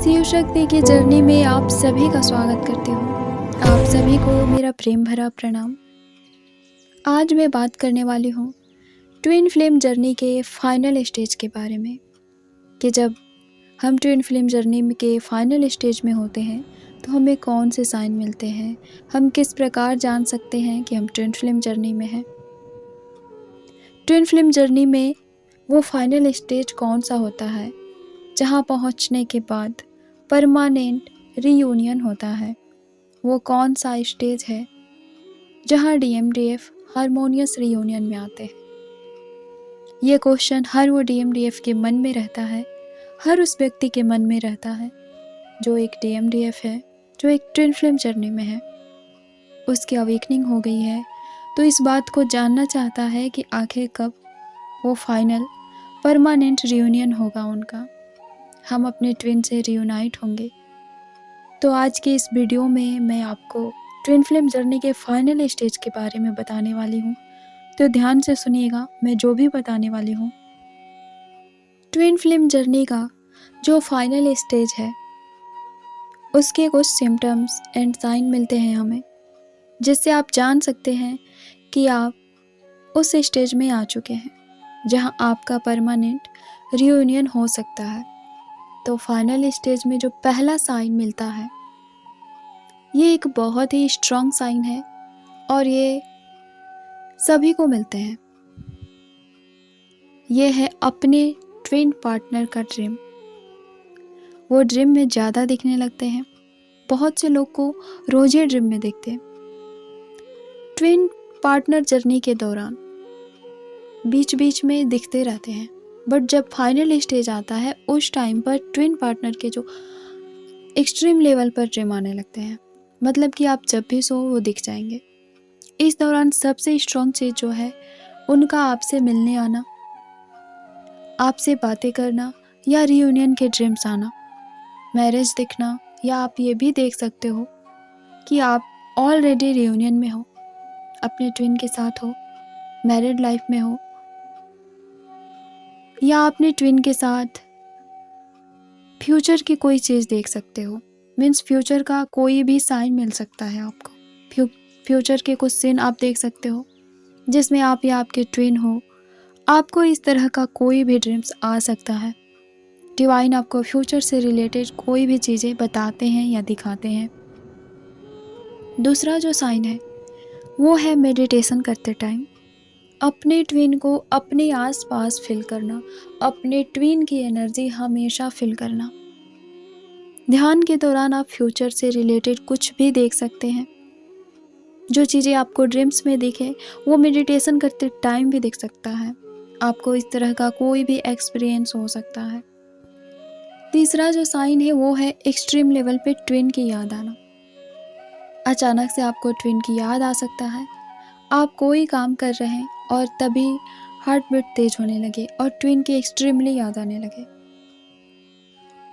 शिव शक्ति की जर्नी में आप सभी का स्वागत करती हूँ। आप सभी को मेरा प्रेम भरा प्रणाम। आज मैं बात करने वाली हूँ ट्विन फ्लेम जर्नी के फाइनल स्टेज के बारे में, कि जब हम ट्विन फ्लेम जर्नी के फाइनल स्टेज में होते हैं तो हमें कौन से साइन मिलते हैं, हम किस प्रकार जान सकते हैं कि हम ट्विन फ्लेम जर्नी में हैं। ट्विन फ्लेम जर्नी में वो फाइनल स्टेज कौन सा होता है जहाँ पहुँचने के बाद परमानेंट रीयूनियन होता है। वो कौन सा स्टेज है जहाँ DMDF हारमोनियस रीयूनियन में आते हैं। ये क्वेश्चन हर वो DMDF के मन में रहता है, हर उस व्यक्ति के मन में रहता है जो एक DMDF है, जो एक ट्विन फ्लेम जर्नी में है। उसकी अवेकनिंग हो गई है तो इस बात को जानना चाहता है कि आखिर कब वो फाइनल परमानेंट रीयूनियन होगा उनका, हम अपने ट्विन से रीयूनाइट होंगे। तो आज के इस वीडियो में मैं आपको ट्विन फ्लेम जर्नी के फाइनल स्टेज के बारे में बताने वाली हूँ, तो ध्यान से सुनिएगा मैं जो भी बताने वाली हूँ। ट्विन फ्लेम जर्नी का जो फाइनल स्टेज है उसके कुछ सिम्टम्स एंड साइन मिलते हैं हमें, जिससे आप जान सकते हैं कि आप उस स्टेज में आ चुके हैं जहाँ आपका परमानेंट रीयूनियन हो सकता है। तो फाइनल स्टेज में जो पहला साइन मिलता है ये एक बहुत ही स्ट्रॉन्ग साइन है और ये सभी को मिलते हैं। ये है अपने ट्विन पार्टनर का ड्रीम। वो ड्रीम में ज़्यादा दिखने लगते हैं, बहुत से लोग को रोज ही ड्रीम में दिखते हैं। ट्विन पार्टनर जर्नी के दौरान बीच बीच में दिखते रहते हैं, बट जब फाइनल स्टेज आता है उस टाइम पर ट्विन पार्टनर के जो एक्सट्रीम लेवल पर ड्रीम आने लगते हैं, मतलब कि आप जब भी सो वो दिख जाएंगे। इस दौरान सबसे स्ट्रॉन्ग चीज़ जो है उनका आपसे मिलने आना, आपसे बातें करना या रीयूनियन के ड्रीम्स आना, मैरिज दिखना, या आप ये भी देख सकते हो कि आप ऑलरेडी रीयूनियन में हो, अपने ट्विन के साथ हो, मैरिड लाइफ में हो, या अपने ट्विन के साथ फ्यूचर की कोई चीज़ देख सकते हो। मीन्स फ्यूचर का कोई भी साइन मिल सकता है आपको। फ्यूचर के कुछ सीन आप देख सकते हो जिसमें आप या आपके ट्विन हो। आपको इस तरह का कोई भी ड्रीम्स आ सकता है। डिवाइन आपको फ्यूचर से रिलेटेड कोई भी चीज़ें बताते हैं या दिखाते हैं। दूसरा जो साइन है वो है मेडिटेशन करते टाइम अपने ट्विन को अपने आसपास फील करना, अपने ट्विन की एनर्जी हमेशा फील करना। ध्यान के दौरान आप फ्यूचर से रिलेटेड कुछ भी देख सकते हैं। जो चीज़ें आपको ड्रीम्स में दिखे वो मेडिटेशन करते टाइम भी दिख सकता है। आपको इस तरह का कोई भी एक्सपीरियंस हो सकता है। तीसरा जो साइन है वो है एक्सट्रीम लेवल पे ट्विन की याद आना। अचानक से आपको ट्विन की याद आ सकता है। आप कोई काम कर रहे हैं और तभी हार्ट बीट तेज होने लगे और ट्विन की एक्सट्रीमली याद आने लगे,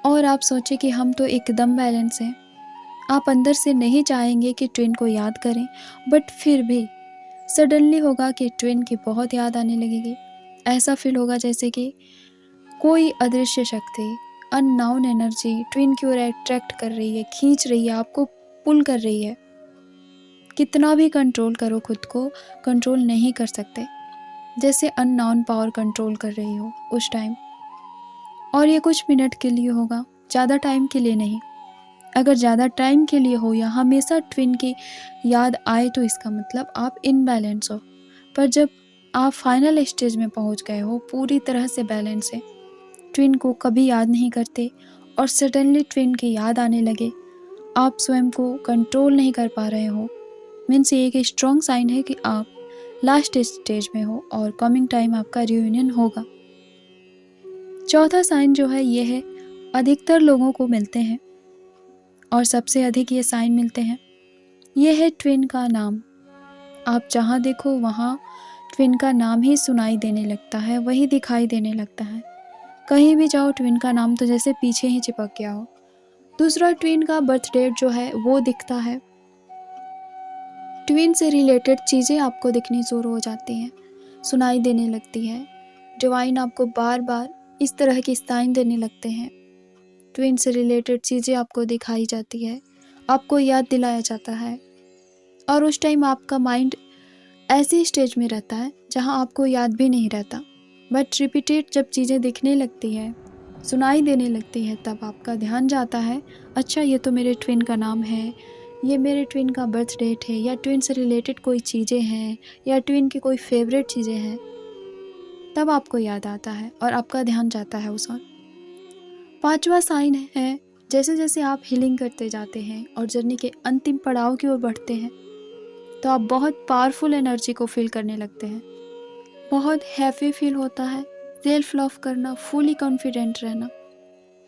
और आप सोचे कि हम तो एकदम बैलेंस हैं। आप अंदर से नहीं चाहेंगे कि ट्विन को याद करें, बट फिर भी सडनली होगा कि ट्विन की बहुत याद आने लगेगी। ऐसा फील होगा जैसे कि कोई अदृश्य शक्ति, अननोन एनर्जी ट्विन की ओर अट्रैक्ट कर रही है, खींच रही है, आपको पुल कर रही है। कितना भी कंट्रोल करो खुद को कंट्रोल नहीं कर सकते, जैसे अननोन पावर कंट्रोल कर रही हो उस टाइम। और ये कुछ मिनट के लिए होगा, ज़्यादा टाइम के लिए नहीं। अगर ज़्यादा टाइम के लिए हो या हमेशा ट्विन की याद आए तो इसका मतलब आप इनबैलेंस हो। पर जब आप फाइनल स्टेज में पहुंच गए हो, पूरी तरह से बैलेंस है, ट्विन को कभी याद नहीं करते और सडनली ट्विन की याद आने लगे, आप स्वयं को कंट्रोल नहीं कर पा रहे हो, मीन्स ये एक स्ट्रॉन्ग साइन है कि आप लास्ट स्टेज में हो और कमिंग टाइम आपका रियूनियन होगा। चौथा साइन जो है ये है अधिकतर लोगों को मिलते हैं और सबसे अधिक ये साइन मिलते हैं, ये है ट्विन का नाम। आप जहाँ देखो वहाँ ट्विन का नाम ही सुनाई देने लगता है, वही दिखाई देने लगता है। कहीं भी जाओ ट्विन का नाम तो जैसे पीछे ही चिपक गया हो। दूसरा, ट्विन का बर्थ डेट जो है वो दिखता है। ट्विन से रिलेटेड चीज़ें आपको दिखनी शुरू हो जाती हैं, सुनाई देने लगती है। डिवाइन आपको बार बार इस तरह की साइन देने लगते हैं। ट्विन से रिलेटेड चीज़ें आपको दिखाई जाती है, आपको याद दिलाया जाता है, और उस टाइम आपका माइंड ऐसी स्टेज में रहता है जहाँ आपको याद भी नहीं रहता। बट रिपीटेड जब चीज़ें दिखने लगती है, सुनाई देने लगती है, तब आपका ध्यान जाता है, अच्छा ये तो मेरे ट्विन का नाम है, ये मेरे ट्विन का बर्थ डेट है, या ट्विन से रिलेटेड कोई चीज़ें हैं, या ट्विन की कोई फेवरेट चीज़ें हैं। तब आपको याद आता है और आपका ध्यान जाता है उस ओर। 5वां साइन है, जैसे जैसे आप हीलिंग करते जाते हैं और जर्नी के अंतिम पड़ाव की ओर बढ़ते हैं, तो आप बहुत पावरफुल एनर्जी को फील करने लगते हैं। बहुत हैप्पी फील होता है, सेल्फ लव करना, फुली कॉन्फिडेंट रहना,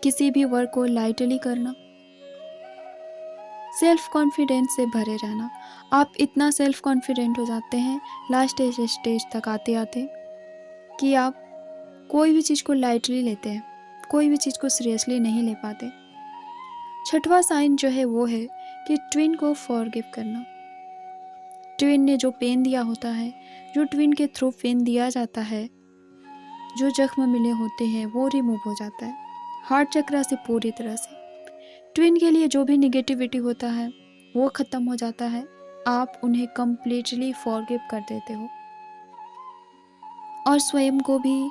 किसी भी वर्क को लाइटली करना, सेल्फ कॉन्फिडेंस से भरे रहना। आप इतना सेल्फ कॉन्फिडेंट हो जाते हैं लास्ट स्टेज तक आते आते कि आप कोई भी चीज़ को लाइटली लेते हैं, कोई भी चीज़ को सीरियसली नहीं ले पाते। 6वां साइन जो है वो है कि ट्विन को फॉरगिव करना। ट्विन ने जो पेन दिया होता है, जो ट्विन के थ्रू पेन दिया जाता है, जो जख्म मिले होते हैं वो रिमूव हो जाता है हार्ट चक्र से पूरी तरह से। ट्विन के लिए जो भी निगेटिविटी होता है वो ख़त्म हो जाता है, आप उन्हें कम्प्लीटली फॉरगिव कर देते हो, और स्वयं को भी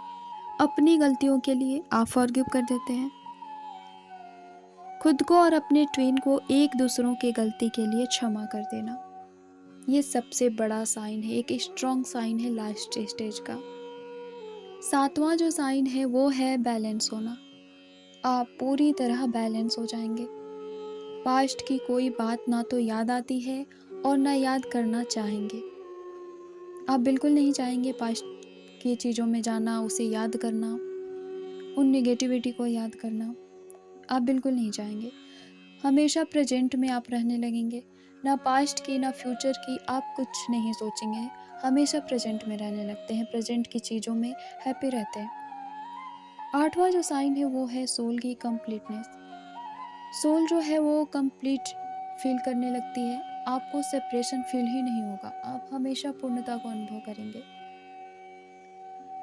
अपनी गलतियों के लिए आप फॉरगिव कर देते हैं। खुद को और अपने ट्विन को एक दूसरों की गलती के लिए क्षमा कर देना, ये सबसे बड़ा साइन है, एक स्ट्रॉन्ग साइन है लास्ट स्टेज का। 7वां जो साइन है वो है बैलेंस होना। आप पूरी तरह बैलेंस हो जाएंगे। पास्ट की कोई बात ना तो याद आती है और ना याद करना चाहेंगे। आप बिल्कुल नहीं चाहेंगे पास्ट की चीज़ों में जाना, उसे याद करना, उन नेगेटिविटी को याद करना, आप बिल्कुल नहीं चाहेंगे। हमेशा प्रेजेंट में आप रहने लगेंगे, ना पास्ट की ना फ्यूचर की आप कुछ नहीं सोचेंगे, हमेशा प्रेजेंट में रहने लगते हैं, प्रेजेंट की चीज़ों में हैप्पी रहते हैं। 8वां जो साइन है वो है सोल की कंप्लीटनेस। सोल जो है वो कंप्लीट फील करने लगती है, आपको सेपरेशन फील ही नहीं होगा, आप हमेशा पूर्णता को अनुभव करेंगे।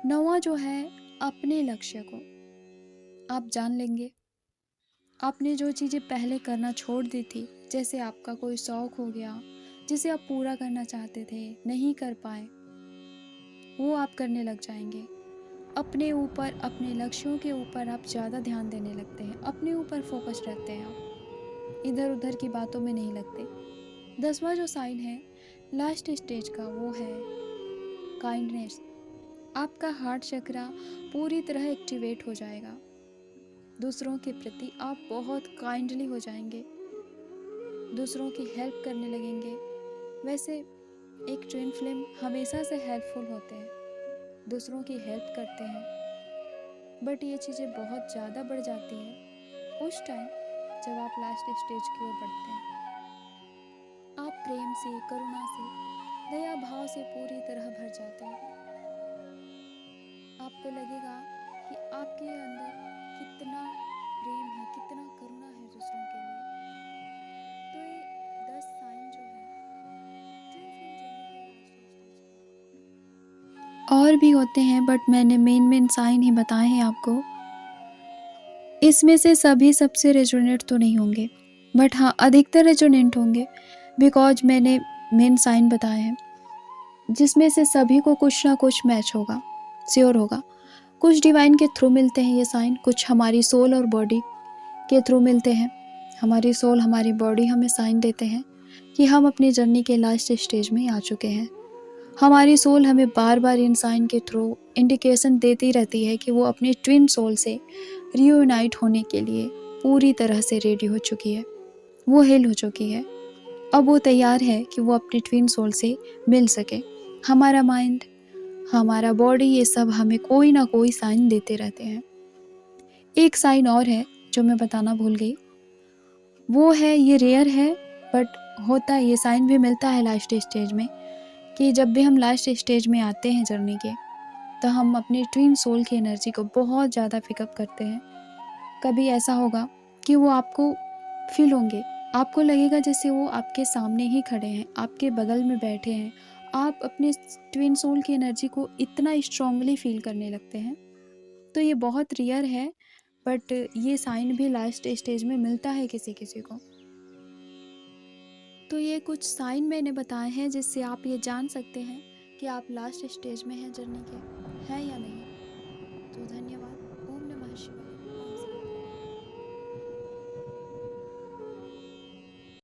9वां जो है अपने लक्ष्य को आप जान लेंगे। आपने जो चीज़ें पहले करना छोड़ दी थी, जैसे आपका कोई शौक हो गया जिसे आप पूरा करना चाहते थे, नहीं कर पाए, वो आप करने लग जाएंगे। अपने ऊपर, अपने लक्ष्यों के ऊपर आप ज़्यादा ध्यान देने लगते हैं, अपने ऊपर फोकस रहते हैं, आप इधर उधर की बातों में नहीं लगते। 10वां जो साइन है लास्ट स्टेज का वो है काइंडनेस। आपका हार्ट चक्र पूरी तरह एक्टिवेट हो जाएगा, दूसरों के प्रति आप बहुत काइंडली हो जाएंगे, दूसरों की हेल्प करने लगेंगे। वैसे एक ट्विन फ्लेम हमेशा से हेल्पफुल होते हैं, दूसरों की हेल्प करते हैं, बट ये चीज़ें बहुत ज़्यादा बढ़ जाती हैं उस टाइम जब आप लास्ट स्टेज की ओर बढ़ते हैं। आप प्रेम से, करुणा से, दया भाव से पूरी तरह भर जाते हैं। आपको लगेगा कि आपके अंदर कितना प्रेम है, कितना करुणा है दूसरों के लिए। तो ये 10 साइन जो है ट्विन फ्लेम जर्नी के लास्ट स्टेज, और भी होते हैं बट मैंने मेन साइन ही बताए हैं आपको। इसमें से सभी सबसे रेजोनेट तो नहीं होंगे, बट हाँ अधिकतर रेजोनेट होंगे, बिकॉज मैंने मेन साइन बताए हैं, जिसमें से सभी को कुछ ना कुछ मैच होगा, श्योर होगा। कुछ डिवाइन के थ्रू मिलते हैं ये साइन, कुछ हमारी सोल और बॉडी के थ्रू मिलते हैं। हमारी सोल, हमारी बॉडी हमें साइन देते हैं कि हम अपनी जर्नी के लास्ट स्टेज में आ चुके हैं। हमारी सोल हमें बार बार इन साइन के थ्रू इंडिकेशन देती रहती है कि वो अपनी ट्विन सोल से रियूनाइट होने के लिए पूरी तरह से रेडी हो चुकी है, वो हील हो चुकी है, अब वो तैयार है कि वो अपनी ट्विन सोल से मिल सके। हमारा माइंड, हमारा बॉडी, ये सब हमें कोई ना कोई साइन देते रहते हैं। एक साइन और है जो मैं बताना भूल गई, वो है, ये रेयर है बट होता है, ये साइन भी मिलता है लास्ट स्टेज में, कि जब भी हम लास्ट स्टेज में आते हैं जर्नी के, तो हम अपनी ट्विन सोल की एनर्जी को बहुत ज़्यादा पिकअप करते हैं। कभी ऐसा होगा कि वो आपको फील होंगे, आपको लगेगा जैसे वो आपके सामने ही खड़े हैं, आपके बगल में बैठे हैं, आप अपने ट्विन सोल की एनर्जी को इतना स्ट्रांगली फील करने लगते हैं। तो ये बहुत रेयर है बट ये साइन भी लास्ट स्टेज में मिलता है किसी किसी को। तो ये कुछ साइन मैंने बताए हैं जिससे आप ये जान सकते हैं कि आप लास्ट स्टेज में हैं जर्नी के, हैं या नहीं। तो धन्यवाद। ओम नमः शिवाय।